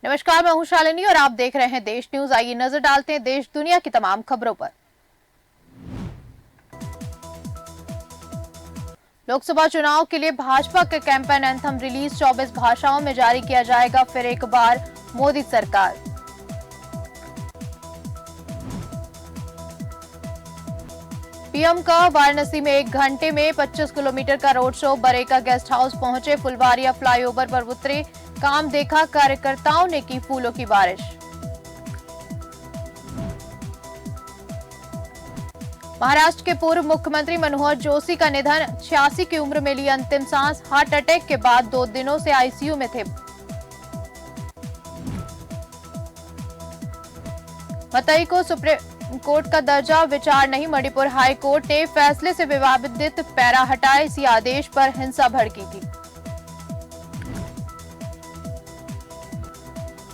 नमस्कार, मैं हूं शालिनी और आप देख रहे हैं देश न्यूज। आइए नजर डालते हैं देश दुनिया की तमाम खबरों पर। लोकसभा चुनाव के लिए भाजपा का कैंपेन एंथम रिलीज 24 भाषाओं में जारी किया जाएगा फिर एक बार मोदी सरकार। पीएम का वाराणसी में 1 घंटे में 25 किलोमीटर का road show. Bareka guest house पहुंचे, फुलवारिया फ्लाईओवर पर उतरे, काम देखा, कार्यकर्ताओं ने की फूलों की बारिश। महाराष्ट्र के पूर्व मुख्यमंत्री मनोहर जोशी का निधन, 86 की उम्र में ली अंतिम सांस। हार्ट अटैक के बाद 2 दिनों से आईसीयू में थे। मतई को सुप्रीम कोर्ट का दर्जा, विचार नहीं। मणिपुर हाई कोर्ट ने फैसले से विवादित पैरा हटाए, इसी आदेश पर हिंसा भड़की थी।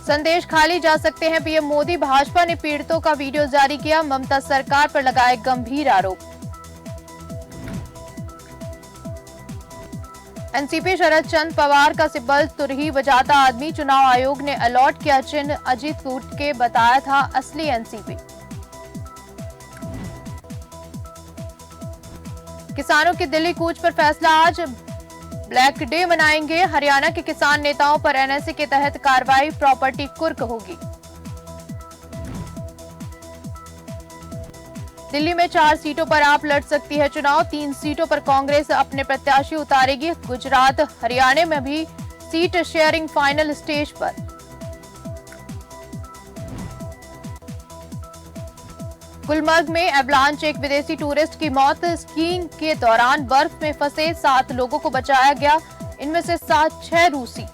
संदेश खाली जा सकते हैं पीएम मोदी, भाजपा ने पीड़ितों का वीडियो जारी किया, ममता सरकार पर लगाए गंभीर आरोप। एनसीपी शरद चंद्र पवार का सिब्बल तुरही बजाता आदमी, चुनाव आयोग ने अलॉट किया चिन्ह, अजीत कूट के बताया था असली एनसीपी। किसानों की दिल्ली कूच पर फैसला आज, ब्लैक डे मनाएंगे। हरियाणा के किसान नेताओं पर एनएसए के तहत कार्रवाई, प्रॉपर्टी कुर्क होगी। दिल्ली में 4 सीटों पर आप लड़ सकती है चुनाव, 3 सीटों पर कांग्रेस अपने प्रत्याशी उतारेगी। गुजरात हरियाणा में भी सीट शेयरिंग फाइनल स्टेज पर। गुलमर्ग में एवलांच, एक विदेशी टूरिस्ट की मौत। स्कीइंग के दौरान बर्फ में फंसे 7 लोगों को बचाया गया, इनमें से 6 रूसी।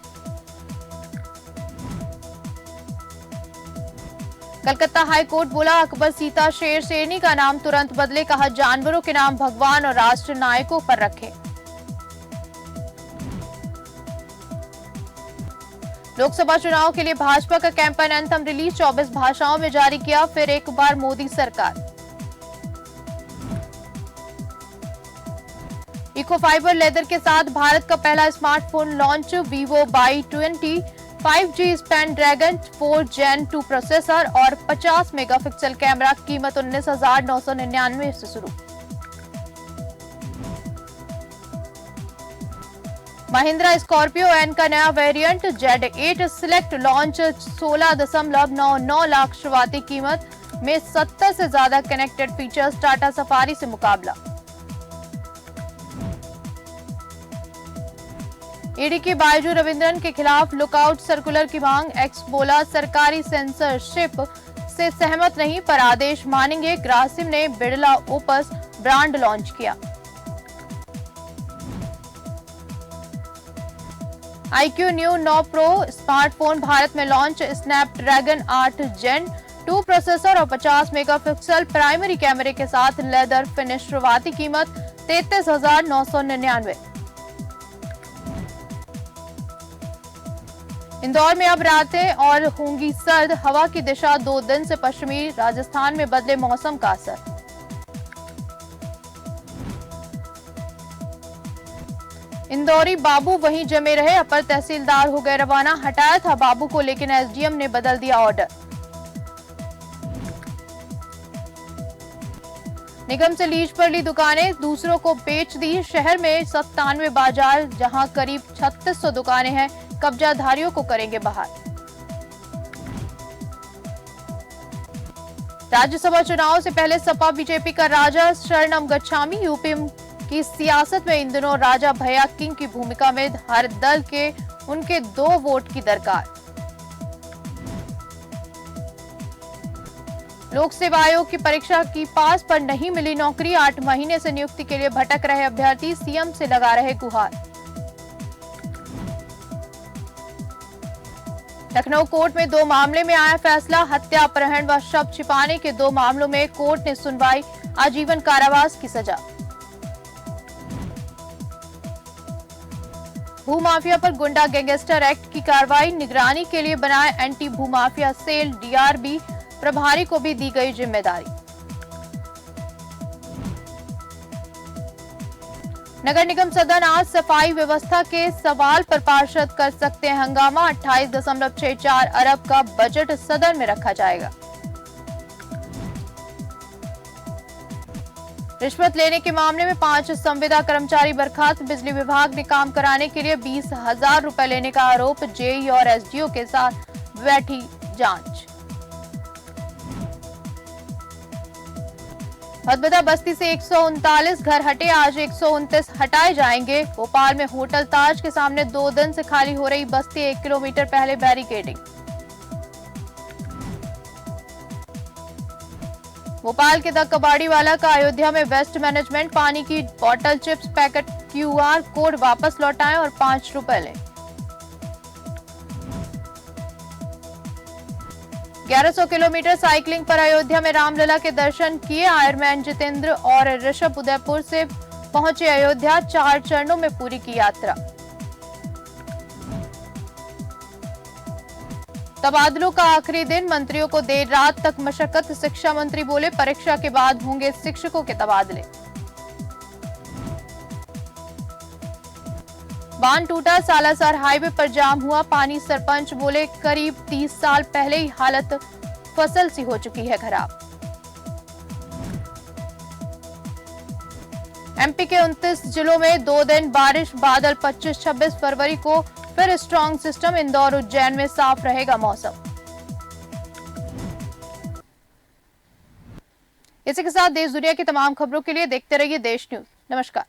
कलकत्ता हाई कोर्ट बोला, अकबर सीता शेर शेरनी का नाम तुरंत बदले, कहा जानवरों के नाम भगवान और राष्ट्र नायकों पर रखें। लोकसभा चुनाव के लिए भाजपा का कैंपेन एंथम रिलीज, 24 भाषाओं में जारी किया फिर एक बार मोदी सरकार। इको फाइबर लेदर के साथ भारत का पहला smartphone launch, Vivo Y20, 5G Snapdragon 4 Gen 2 processor और 50 मेगापिक्सल कैमरा, कीमत 19,999 से शुरू। महिंद्रा स्कॉर्पियो एन का नया variant Z8 select launch, 16.99 lakh शुरुआती कीमत में 70 से ज्यादा कनेक्टेड फीचर्स, टाटा सफारी से मुकाबला। ईडी की बायजू रविंद्रन के खिलाफ लुकआउट सर्कुलर की मांग, एक्स बोला सरकारी सेंसरशिप से सहमत नहीं पर आदेश मानेंगे। ग्रासिम ने बिड़ला ओपस ब्रांड लॉन्च किया। iQOO new 9 pro smartphone Bharat में लॉन्च, स्नैपड्रैगन 8 Gen 2 प्रोसेसर और 50 मेगापिक्सल प्राइमरी कैमरे के साथ लेदर फिनिश, शुरुआती कीमत 33,999। इंदौर में अब रातें और होंगी सर्द, हवा की दिशा 2 दिन से पश्चिमी, राजस्थान में बदले मौसम का असर। इंदौरी बाबू वहीं जमे रहे, अपर तहसीलदार हो गए रवाना, हटाया था बाबू को लेकिन एसडीएम ने बदल दिया ऑर्डर। निगम से लीज पर ली दुकानें दूसरों को बेच दी, शहर में 97 बाजार जहां करीब 3600 दुकानें हैं, कब्जाधारियों को करेंगे बाहर। राज्यसभा चुनाव से पहले सपा बीजेपी का राजा शरणम गच्छामी, यूपी की सियासत में इन दिनों राजा भैया किंग की भूमिका में, हर दल के उनके 2 वोट की दरकार। लोक सेवा आयोग की परीक्षा की पास पर नहीं मिली नौकरी, 8 महीने से नियुक्ति के लिए भटक रहे अभ्यर्थी, सीएम से लगा रहे गुहार। लखनऊ कोर्ट में 2 मामले में आया फैसला, हत्या, अपहरण व शव छिपाने के 2 मामलों में कोर्ट ने सुनवाई, आजीवन कारावास की सजा। भूमाफिया पर गुंडा गैंगस्टर एक्ट की कार्रवाई, निगरानी के लिए बनाए एंटी भूमाफिया सेल, डीआरबी प्रभारी को भी दी गई जिम्मेदारी। नगर निगम सदन आज सफाई व्यवस्था के सवाल पर पार्षद कर सकते हैं हंगामा। 28.64 अरब का बजट सदन में रखा जाएगा। रिश्वत लेने के मामले में 5 संविदा कर्मचारी बर्खास्त। बिजली विभाग ने काम कराने के लिए 20,000 रुपए लेने का आरोप। जेई और एसडीओ के साथ बैठी जांच। भदभदा बस्ती से 139 घर हटे, आज 129 हटाए जाएंगे। भोपाल में होटल ताज के सामने 2 दिन से खाली हो रही बस्ती, 1 किलोमीटर पहले बैरिकेडिंग। भोपाल के द कबाड़ीवाला का अयोध्या में वेस्ट मैनेजमेंट। पानी की बोतल, चिप्स पैकेट, क्यूआर कोड वापस लौटाएं और 5 रुपए लें। 1100 किलोमीटर साइकिलिंग पर अयोध्या में रामलला के दर्शन किए। आयरमैन जितेंद्र और ऋषभ उदयपुर से पहुंचे अयोध्या। 4 चरणों में पूरी की यात्रा। तबादलों का आखिरी दिन, मंत्रियों को देर रात तक मशक्कत। शिक्षा मंत्री बोले परीक्षा के बाद होंगे शिक्षकों के तबादले। बांध टूटा, सालासर हाईवे पर जाम हुआ पानी। सरपंच बोले करीब 30 साल पहले ही हालत फसल सी हो चुकी है खराब। एमपी के 29 जिलों में 2 दिन बारिश, बादल। 25-26 फरवरी को फिर स्ट्रॉन्ग सिस्टम। इंदौर, उज्जैन में साफ रहेगा मौसम। इसी के साथ देश दुनिया की तमाम खबरों के लिए देखते रहिए देश न्यूज। नमस्कार।